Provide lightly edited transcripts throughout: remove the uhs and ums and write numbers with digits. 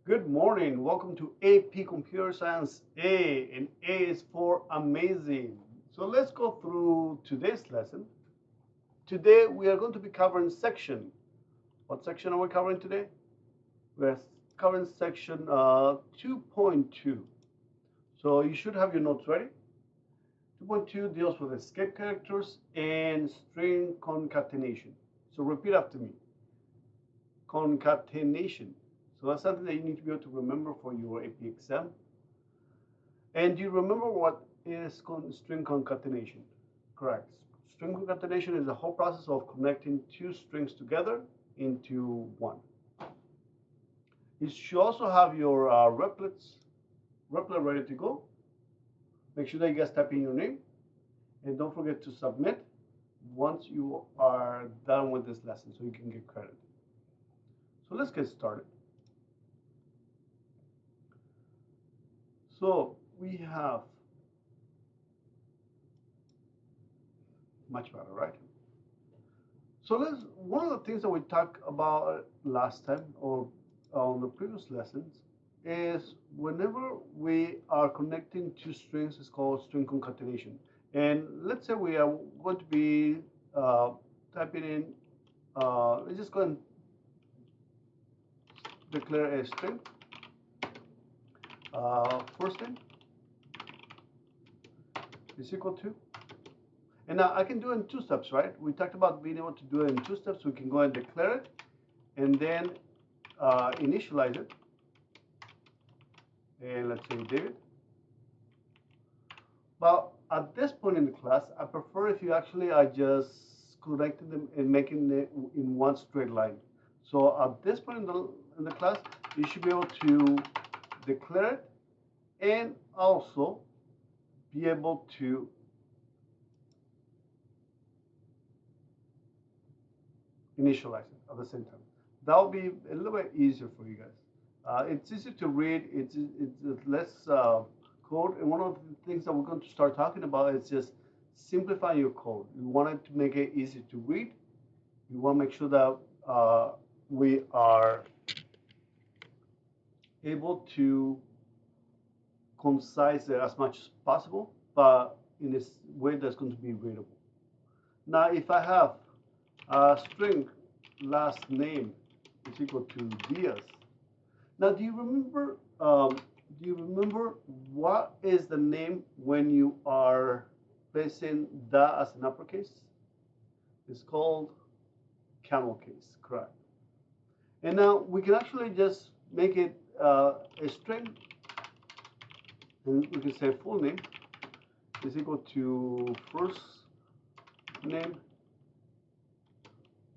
Good morning. Welcome to AP Computer Science A, and A is for amazing. So let's go through today's lesson. Today we are going to be covering section. What section are we covering today? We're covering section 2.2. So you should have your notes ready. 2.2 deals with escape characters and string concatenation. So repeat after me. Concatenation. So that's something that you need to be able to remember for your AP exam. And do you remember what is string concatenation? Correct. String concatenation is the whole process of connecting two strings together into one. You should also have your replet ready to go. Make sure that you guys type in your name, and don't forget to submit once you are done with this lesson so you can get credit. So let's get started. So we have much better, right? So one of the things that we talked about last time or on the previous lessons is whenever we are connecting two strings, it's called string concatenation. And let's say we are going to be typing in, let's just go and declare a string, first name is equal to, and now I can do it in two steps, right? We talked about being able to do it in two steps. We can go and declare it and then initialize it. And let's say David. But at this point in the class, I prefer if you actually are just connecting them and making it in one straight line. So at this point in the class, you should be able to declare it and also be able to initialize it at the same time. That will be a little bit easier for you guys. It's easier to read. It's less code. And one of the things that we're going to start talking about is just simplifying your code. You want it to make it easy to read. You want to make sure that we are able to concise it as much as possible, but in a way that's going to be readable. Now, if I have a string last name is equal to Diaz. Now, do you remember? What is the name when you are placing the as an uppercase? It's called camel case, correct? And now we can actually just make it a string, and we can say full name is equal to first name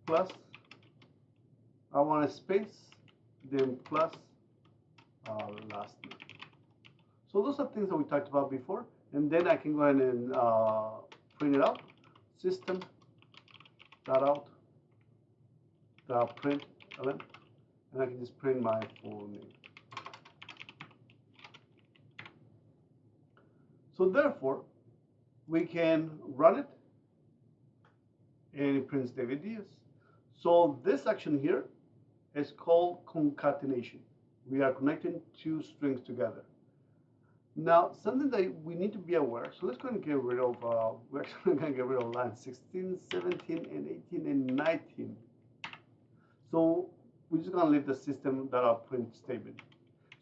plus, I want a space, then plus last name. So those are things that we talked about before, and then I can go ahead and print it out. System dot out dot print ln, and I can just print my full name. So therefore, we can run it, and it prints David Diaz. So this section here is called concatenation. We are connecting two strings together. Now, something that we need to be aware, so let's go and get rid of, we're actually going to get rid of lines 16, 17, and 18, and 19. So we're just going to leave the system.out.print statement.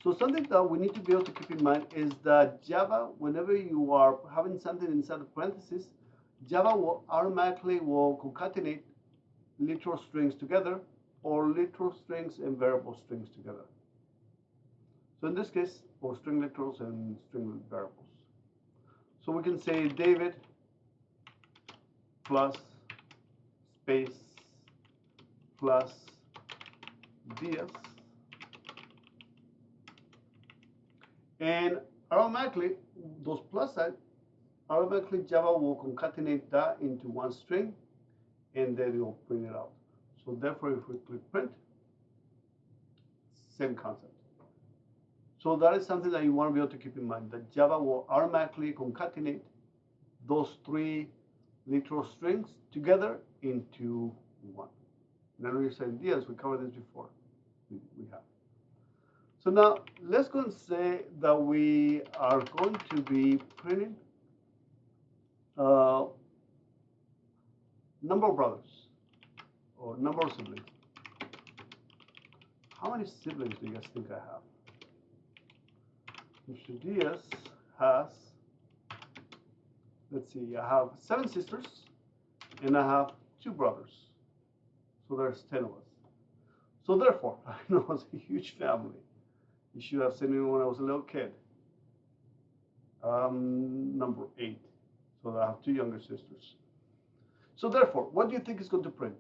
So something that we need to be able to keep in mind is that Java, whenever you are having something inside the parentheses, Java will automatically concatenate literal strings together or literal strings and variable strings together. So in this case, or string literals and string variables. So we can say David plus space plus Diaz, and automatically those plus signs, automatically Java will concatenate that into one string, and then it will print it out. So therefore, if we click print, same concept. So that is something that you want to be able to keep in mind, that Java will automatically concatenate those three literal strings together into one. And then we said Diaz, we covered this before. We have. So now let's go and say that we are going to be printing number of brothers or number of siblings. How many siblings do you guys think I have? Mr. Diaz has, let's see, I have 7 sisters and I have 2 brothers. So there's 10 of us. So therefore, I know it's a huge family. You should have seen me when I was a little kid. Number 8. So I have 2 younger sisters. So therefore, what do you think is going to print?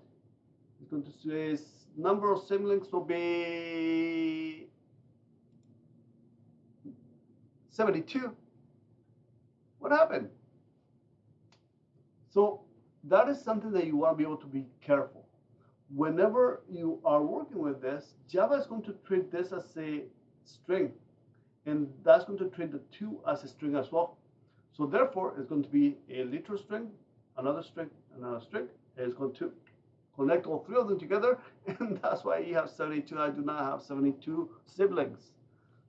It's going to say number of siblings will be 72. What happened? So that is something that you want to be able to be careful. Whenever you are working with this, Java is going to treat this as a string, and that's going to treat the 2 as a string as well. So therefore, it's going to be a literal string, another string, another string, and it's going to connect all 3 of them together, and that's why you have 72. I do not have 72 siblings.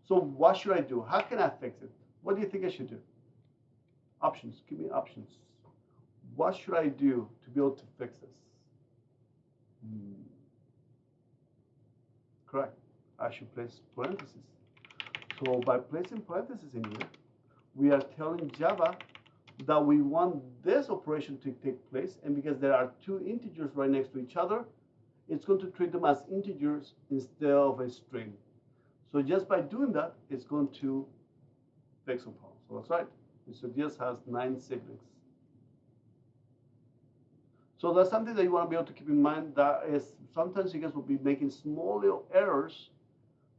So what should I do? How can I fix it? What do you think I should do? Options. Give me options. What should I do to be able to fix this? Correct. I should place parentheses. So by placing parentheses in here, we are telling Java that we want this operation to take place, and because there are 2 integers right next to each other, it's going to treat them as integers instead of a string. So just by doing that, it's going to fix some problems. So that's right. Mr. Diaz has 9 siblings. So that's something that you want to be able to keep in mind. That is, sometimes you guys will be making small little errors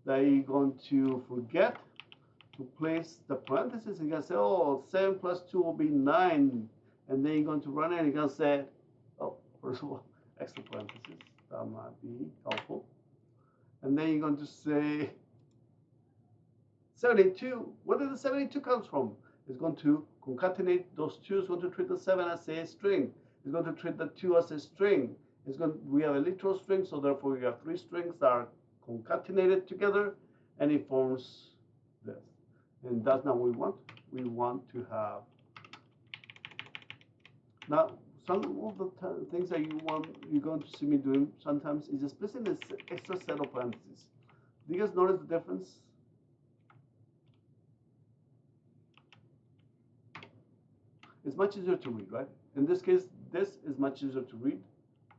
that you're going to forget to place the parentheses, and you're going to say, oh, 7 plus 2 will be 9. And then you're going to run it and you're going to say, oh, first of all, extra parentheses. That might be helpful. And then you're going to say 72. Where did the 72 comes from? It's going to concatenate those 2. It's going to treat the 7 as a string. It's going to treat the 2 as a string. We have a literal string, so therefore we have 3 strings that are concatenated together, and it forms this. And that's not what we want. We want to have. Now, some of the things that you're going to see me doing sometimes is just placing this extra set of parentheses. Do you guys notice the difference? It's much easier to read, right? In this case, this is much easier to read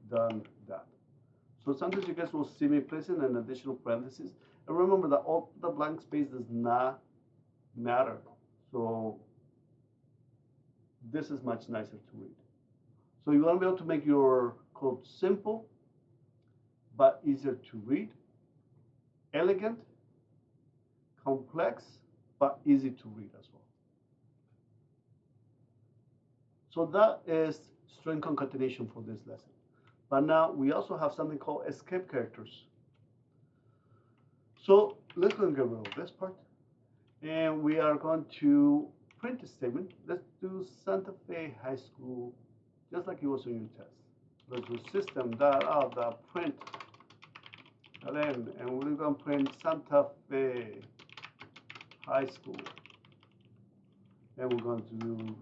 than that. So sometimes you guys will see me placing an additional parenthesis. And remember that all the blank space does not matter. So this is much nicer to read. So you want to be able to make your code simple, but easier to read, elegant, complex, but easy to read as well. So that is string concatenation for this lesson. But now we also have something called escape characters. So let's go and get rid of this part. And we are going to print a statement. Let's do Santa Fe High School, just like it was on your test. Let's do system.out.print ln, and we're going to print Santa Fe High School. And we're going to do,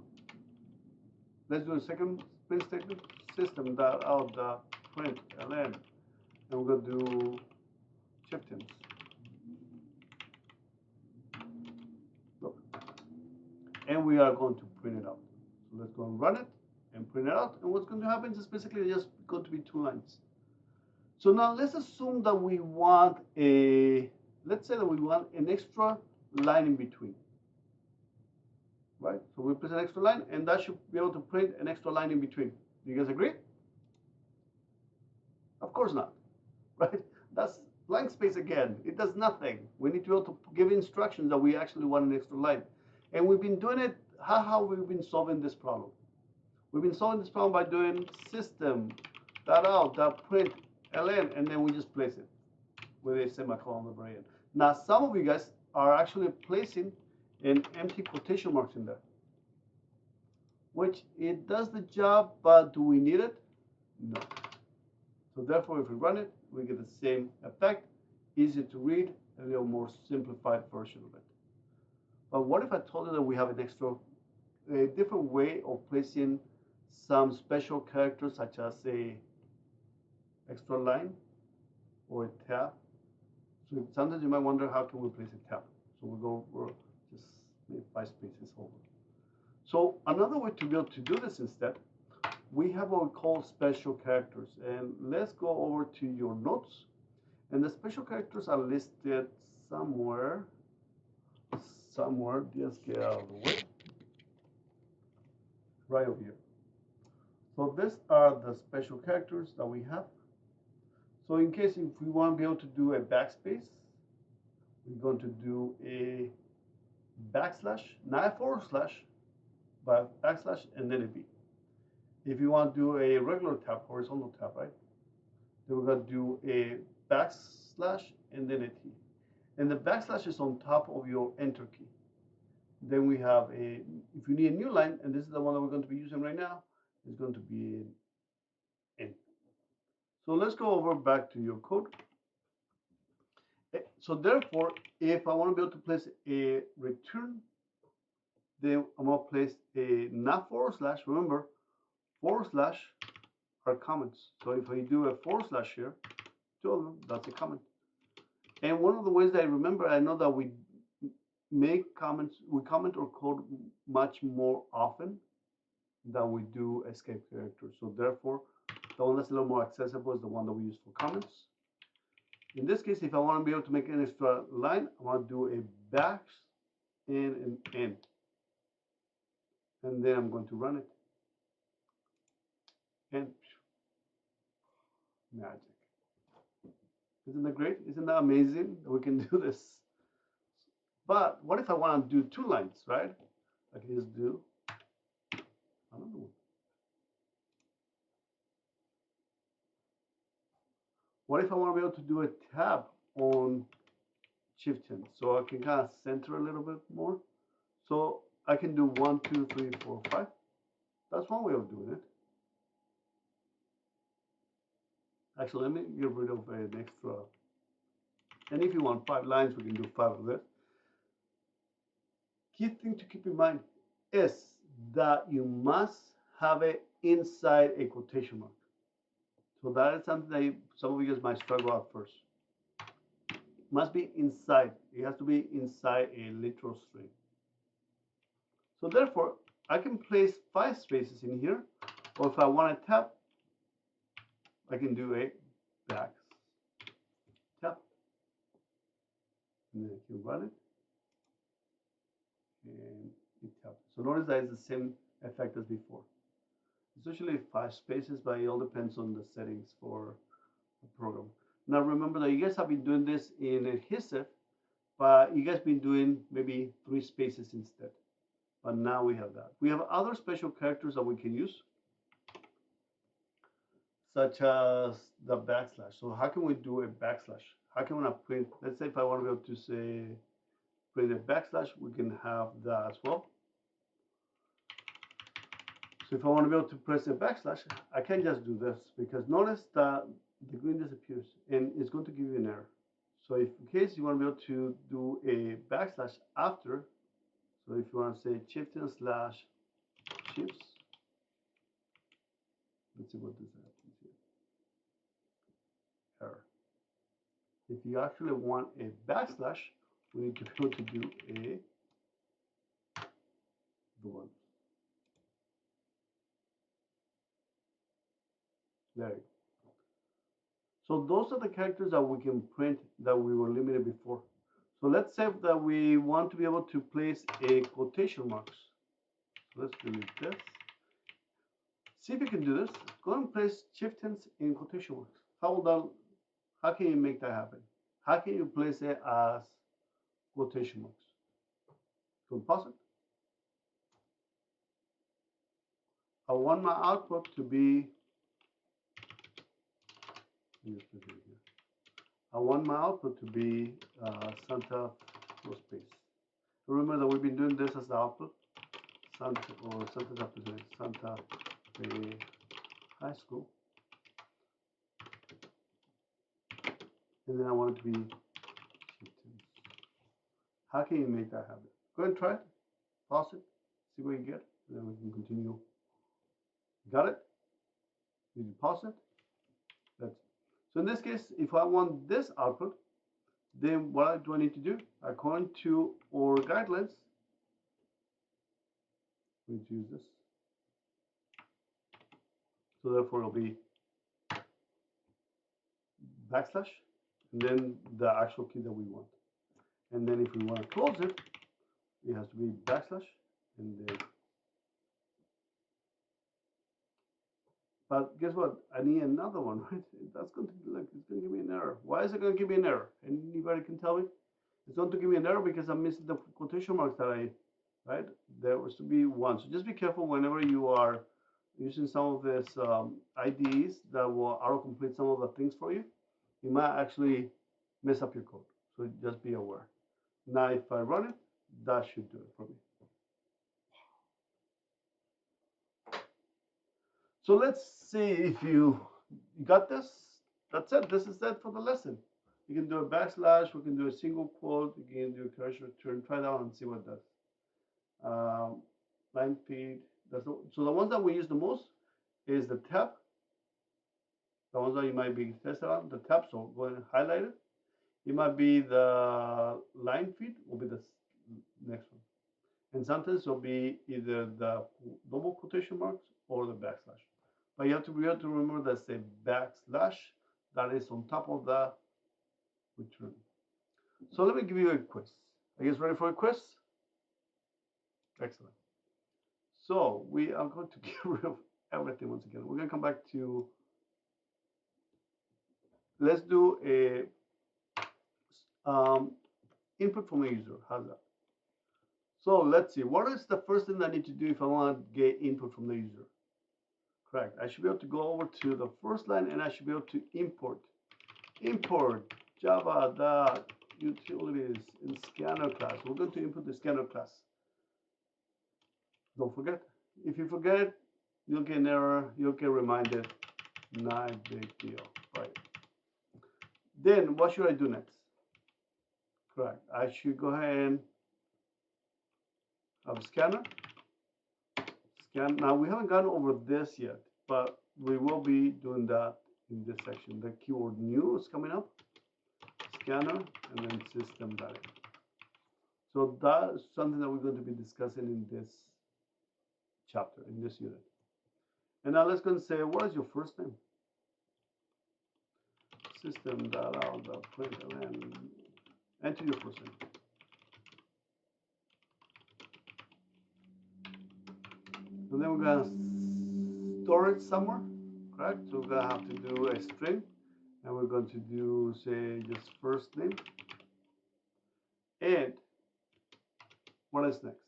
let's do a second print statement, system.out.print ln, and we're going to do chieftains. And we are going to print it out. So let's go and run it and print it out. And what's going to happen is basically just going to be 2 lines. So now let's assume that we want let's say that we want an extra line in between. Right? So we put an extra line, and that should be able to print an extra line in between. Do you guys agree? Of course not. Right? That's blank space again. It does nothing. We need to be able to give instructions that we actually want an extra line. And we've been doing it, how we've been solving this problem. We've been solving this problem by doing system.out.print ln, and then we just place it with a semicolon at the very end. Now, some of you guys are actually placing an empty quotation marks in there, which it does the job, but do we need it? No. So therefore, if we run it, we get the same effect, easy to read, a little more simplified version of it. But what if I told you that we have a different way of placing some special characters, such as a extra line or a tab? So sometimes you might wonder, how can we place a tab? So we'll go for just maybe 5 spaces over. So another way to be able to do this instead, we have what we call special characters. And let's go over to your notes. And the special characters are listed somewhere. Just get out of the way. Right over here. So these are the special characters that we have. So in case if we want to be able to do a backspace, we're going to do a backslash, not a forward slash, but backslash and then a B. If you want to do a regular tab, horizontal tab, right? Then we're going to do a backslash and then a T. And the backslash is on top of your enter key. Then we have if you need a new line, and this is the one that we're going to be using right now, it's going to be an N. So let's go over back to your code. So therefore, if I want to be able to place a return, then I'm going to place a not forward slash. Remember, forward slash are comments. So if I do a forward slash here, 2 of them, that's a comment. And one of the ways that I remember, I know that we make comments, we comment or code much more often than we do escape characters. So therefore, the one that's a little more accessible is the one that we use for comments. In this case, if I want to be able to make an extra line, I want to do a back and an end. And then I'm going to run it. And magic. Isn't that great? Isn't that amazing that we can do this? But what if I want to do 2 lines, right? I can just do another one. What if I want to be able to do a tab on Shift 10? So I can kind of center a little bit more. So I can do 1, 2, 3, 4, 5. That's one way of doing it. Actually, let me get rid of an extra. And if you want 5 lines, we can do 5 of this. Key thing to keep in mind is that you must have it inside a quotation mark. So that is something that some of you guys might struggle at first. It must be inside. It has to be inside a literal string. So therefore, I can place 5 spaces in here. Or if I want to tab, I can do a back tab. And then I can run it. And it taps. So notice that it's the same effect as before. It's usually 5 spaces, but it all depends on the settings for the program. Now remember that you guys have been doing this in adhesive, but you guys been doing maybe 3 spaces instead. But now we have that. We have other special characters that we can use, such as the backslash. So how can we do a backslash? How can we print? Let's say if I want to be able to say print a backslash, we can have that as well. So if I want to be able to press a backslash, I can't just do this, because notice that the green disappears and it's going to give you an error. So if in case you want to be able to do a backslash after, so if you want to say shifting slash shifts, let's see what this happens here. Error. If you actually want a backslash, we need to be able to do the one. There you go. So those are the characters that we can print that we were limited before. So let's say that we want to be able to place a quotation marks. So let's delete this. See if you can do this. Go and place chieftains in quotation marks. How can you make that happen? How can you place it as quotation marks? So pause it. I want my output to be, I want my output to be Santa no space. Remember that we've been doing this as the output. Santa Fe High School. And then I want it to be How can you make that happen? Go ahead and try it. Pause it. See what you get. And then we can continue. Got it? Did you pause it? That's it. So in this case, if I want this output, then what do I need to do? According to our guidelines, we need to use this. So therefore it'll be backslash and then the actual key that we want. And then if we want to close it, it has to be backslash and then. But guess what? I need another one, right? That's going to look, it's going to give me an error. Why is it going to give me an error? Anybody can tell me? It's going to give me an error because I'm missing the quotation marks that right? There was to be one. So just be careful whenever you are using some of these IDEs that will autocomplete some of the things for you. You might actually mess up your code. So just be aware. Now, if I run it, that should do it for me. So let's see if you got this. That's it. This is it for the lesson. You can do a backslash. We can do a single quote. You can do a character return. Try that one and see what it does. Line feed. So the ones that we use the most is the tab. The ones that you might be tested on, the tab. So go ahead and highlight it. It might be the line feed, will be the next one. And sometimes it'll be either the double quotation marks or the backslash. But you have to remember that's the backslash that is on top of the return. So let me give you a quiz. Are you guys ready for a quiz? Excellent. So we are going to get rid of everything once again. We're going to come back to, let's do a input from a user. How's that? So let's see. What is the first thing I need to do if I want to get input from the user? Correct. I should be able to go over to the first line and I should be able to import java.utilities in scanner class. We're going to input the scanner class. Don't forget. If you forget it, you'll get an error. You'll get reminded. Not big deal. Right. Then what should I do next? Correct. I should go ahead and have a scanner. Now we haven't gone over this yet, but we will be doing that in this section. The keyword new is coming up, scanner, and then system data. So that's something that we're going to be discussing in this chapter, in this unit. And now let's go and say, what is your first name? System data, println, enter your first name. And then we're going to store it somewhere, correct? So we're going to have to do a string, and we're going to do, say, just first name. And what is next?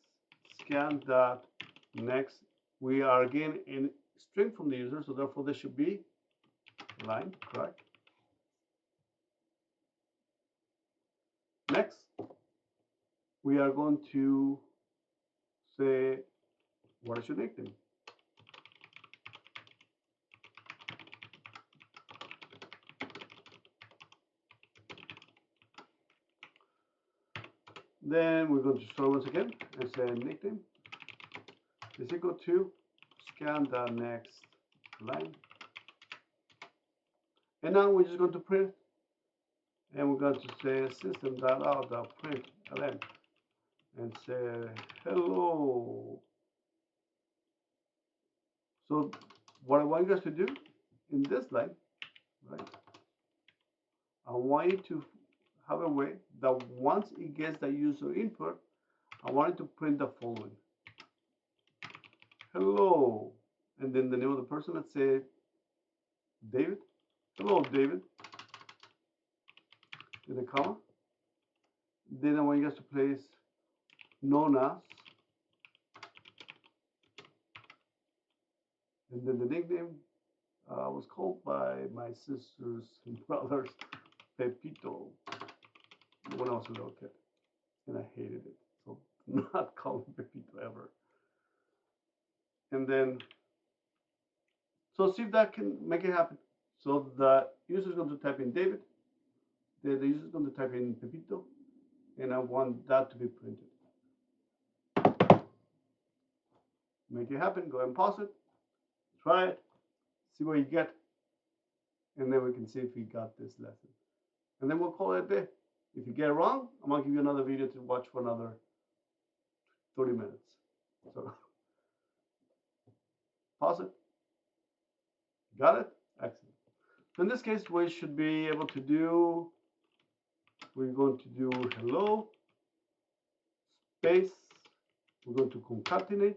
Scan dot next. We are again in string from the user, so therefore this should be line, correct? Next, we are going to say, what is your nickname? Then we're going to store once again and say nickname is equal to scan the next line. And now we're just going to print, and we're going to say system.out.println and say hello. So what I want you guys to do in this line, right? I want you to have a way that once it gets the user input, I want it to print the following. Hello. And then the name of the person, let's say David. Hello, David. Then a comma. Then I want you guys to place known as. And then the nickname was called by my sisters and brothers Pepito when I was a little kid. And I hated it. So not call him Pepito ever. And then, so see if that can make it happen. So the user is going to type in David. The user is going to type in Pepito. and I want that to be printed. Make it happen. Go ahead and pause it. Try it. See what you get. And then we can see if we got this lesson. And then we'll call it a day. If you get it wrong, I'm going to give you another video to watch for another 30 minutes. So pause it. Got it? Excellent. So in this case, we should be able to do, we're going to do hello, space, we're going to concatenate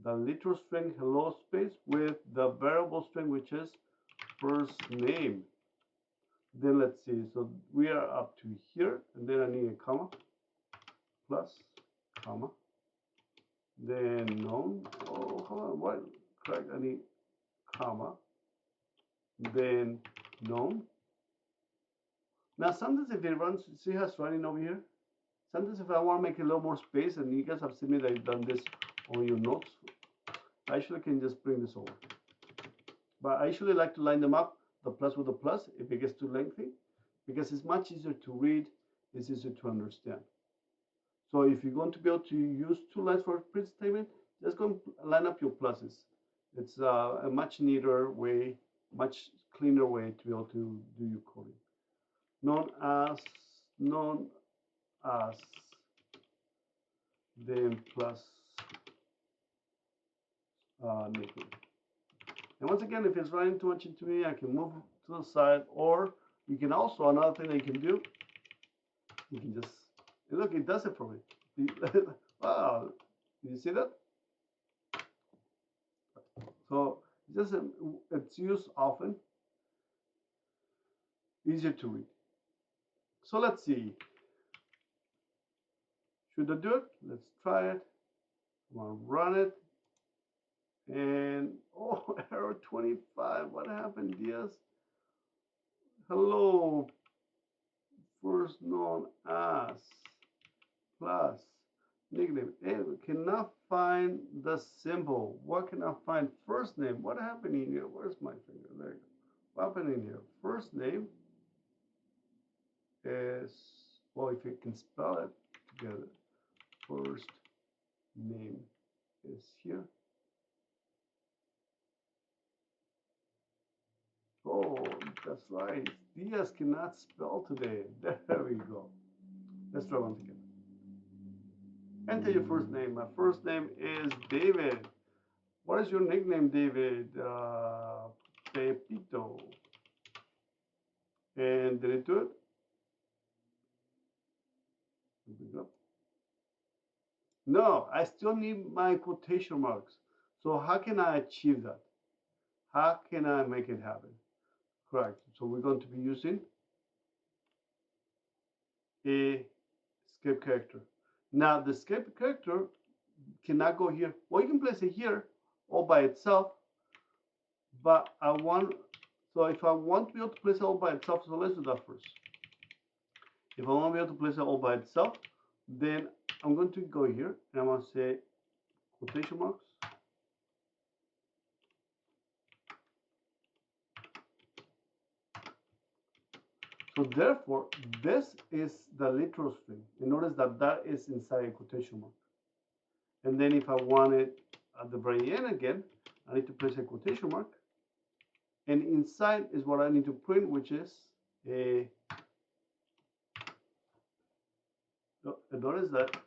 the literal string hello space with the variable string, which is first name. Then let's see, so we are up to here, and then I need a comma, plus, comma, then known, oh, hold on, what, correct, I need comma, then known. Now sometimes if it runs, see how it's running over here? Sometimes if I want to make a little more space, and you guys have seen me that I've done this on your notes, I actually can just bring this over. But I usually like to line them up, the plus with the plus, if it gets too lengthy, because it's much easier to read, it's easier to understand. So if you're going to be able to use two lines for a print statement, just go and line up your pluses. It's a much neater way, much cleaner way to be able to do your coding. Known as, then plus nickname. And once again, if it's running too much into me, I can move to the side, or you can also, another thing that you can do, you can just, look, it does it for me. Wow, did you see that? So just it's used often, easier to read. So let's see. Should I do it? Let's try it. I'm gonna run it. And oh, error 25. What happened, Diaz? Hello, first known as plus nickname. Hey, we cannot find the symbol. What can I find? First name. What happened in here? Where's my finger? There you go. What happened in here? First name is, well, if you can spell it together, first name is here. Oh, that's right. Diaz cannot spell today. There we go. Let's try once again. Enter your first name. My first name is David. What is your nickname, David? Pepito. And did it do it? Here we go. No, I still need my quotation marks. So how can I achieve that? How can I make it happen? Correct. So we're going to be using a escape character. Now the escape character cannot go here. Well, you can place it here all by itself, but I want, so if I want to be able to place it all by itself, so let's do that first. If I want to be able to place it all by itself, then I'm going to go here and I'm going to say quotation marks. So therefore, this is the literal string. And notice that that is inside a quotation mark. And then if I want it at the very end again, I need to place a quotation mark. And inside is what I need to print, which is a, notice that,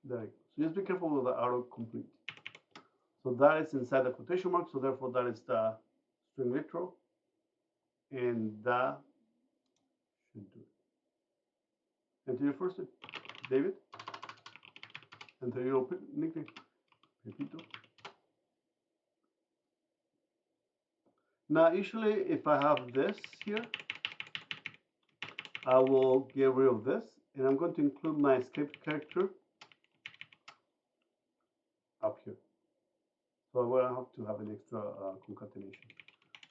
there you go. So just be careful with the autocomplete. So that is inside the quotation mark, so therefore that is the string literal. And that should do it. Enter your first name, David. Enter your nickname, Pepito. Now, usually if I have this here, I will get rid of this, and I'm going to include my escape character up here. So I will have to have an extra concatenation.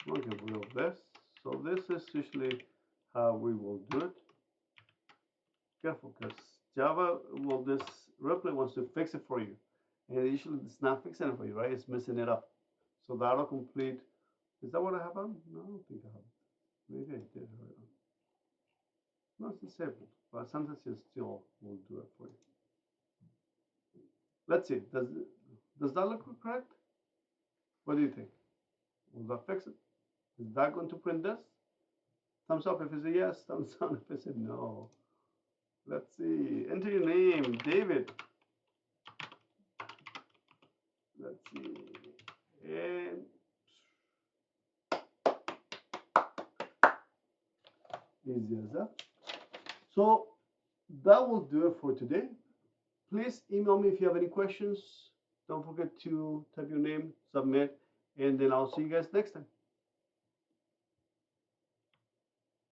I'm going to get rid of this. So this is usually how we will do it. Careful, because Java will, this replay wants to fix it for you. And usually it's not fixing it for you, right? It's messing it up. So the autocomplete, is that what I have on? No, I don't think I have it. Maybe I did. No, it's disabled, but sometimes it still will do it for you. Let's see. Does that look correct? What do you think? Will that fix it? Is that going to print this? Thumbs up if it's a yes. Thumbs down if it's a no. Let's see. Enter your name, David. Let's see. And easy as that. So that will do it for today. Please email me if you have any questions. Don't forget to type your name, submit, and then I'll see you guys next time.